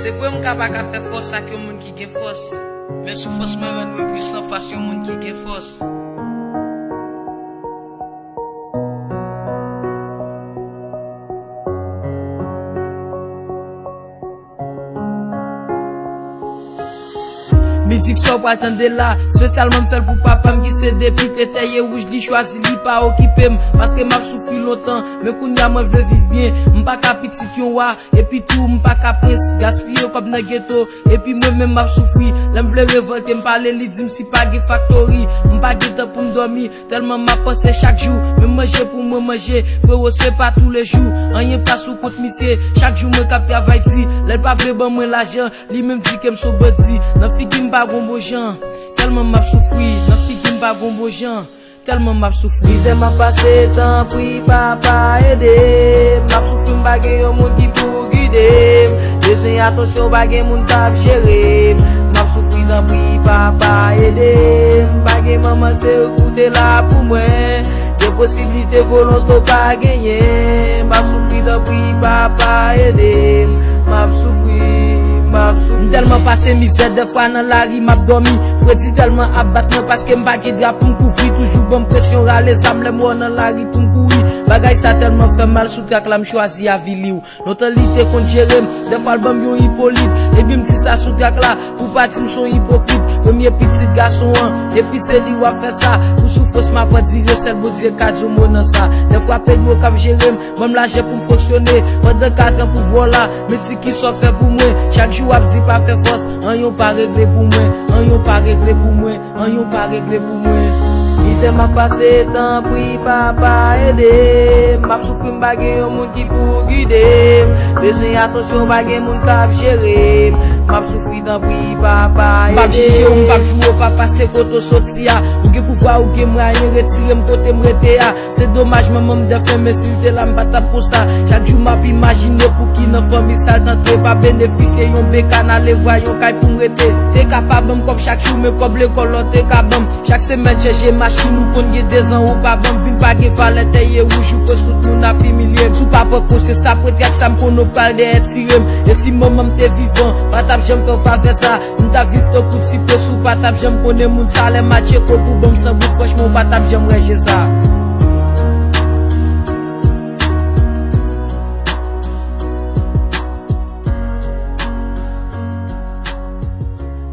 C'est vrai m'ka pas ka faire force à yon moun qui gen force. Mais sous force me rend moi puissant face yon moun qui gen force. Musique so pour attendre là, spécialement me faire pour papa qui se depuis tête rouge li choisi li pas occupé parce que m'a souffri longtemps mais kounya moi veut vivre bien, m'pas ka petit yon wa et puis tout m'pas ka prince gaspiller comme dans ghetto et puis moi même m'a souffri, là me vle révolter me parler li dit si pas ge factory, m'pas ge temps pour me dormir tellement m'a pensé chaque jour, me manger pour me manger, frérot c'est pas tous les jours, rien pas sous compte monsieur, chaque jour me cap travail ti, là pas vle bon moi l'argent, lui même dit que me so bandi, nan fi ki m'pa gon beau gens, tellement m'a souffri, nan fi ki m'pa gon beau gens, tellement m'a souffri. Disais m'a passé temps puis papa aider, m'a souffri m'pa gen yon moun ki pou guider, besoin attention pa gen moun tap gérer, m'a souffri temps puis papa aider, m'pa gen maman se écouter là pour moi, des possibilités volonté pas gagner, m'a souffri temps puis papa aider, m'a souffri. Tellement passé misère des fois dans la rue m'a dormi Freddy tellement abattement parce que m'pa ki drap pour m'couvrir toujours bonne pression ra les âmes les morts dans la rue pour m'courir bagay ça tellement fait mal sous trac là m'choisi à vili ou l'autorité contre Jérém des fois l'bam yon Hippolyte et puis m'ti ça sous trac là pour partir m'son hypocrite premier petit garçon et puis c'est lui wa fait ça pour souffrance m'a pas dire c'est bon Dieu 4 jours dans ça des fois Pedro cap Jérém même là j'ai pour fonctionner pendant 4 ans pour voilà mais ti qui sont fait pour moi chaque jour a dit pas faire force an yon pas réglé pour moi an yon pas réglé pour moi an yon pas réglé pour moi Disais m'a passé temps puis papa aider, m'a souffri m'pa gen yon moun ki pou guider, besoin attention pa gen moun k'ap gérer, m'a souffri temps puis papa aider. M'pa jige ou m'pa jouer pas passer koto sorti a, ou gen pouvoir ou gen moyen retirer m'kote m'rete a. C'est dommage maman m'de fait m'insulter là m'pa tap pour ça. Chaque jour m'a imaginer pour qui nan famille sale d'entrer pas bénéficier yon bécan aller voir yon kay pour m'rete. T'es capable comme chaque jour me comme l'école t'es capable chaque semaine chercher machine ou kon gen 2 ans ou pas bon vin pas gen valet taille rouge ou cause tout moun a humilié sous papa ko c'est ça peut être ça m'kono parle de tirem et si maman m'te vivant pas tap j'aime faire faveur ça m'ta vivre ton coup de si peu sous pas tap j'aime connait moun salaire match ko pour bon sans goût franchement pas tap j'aime ranger ça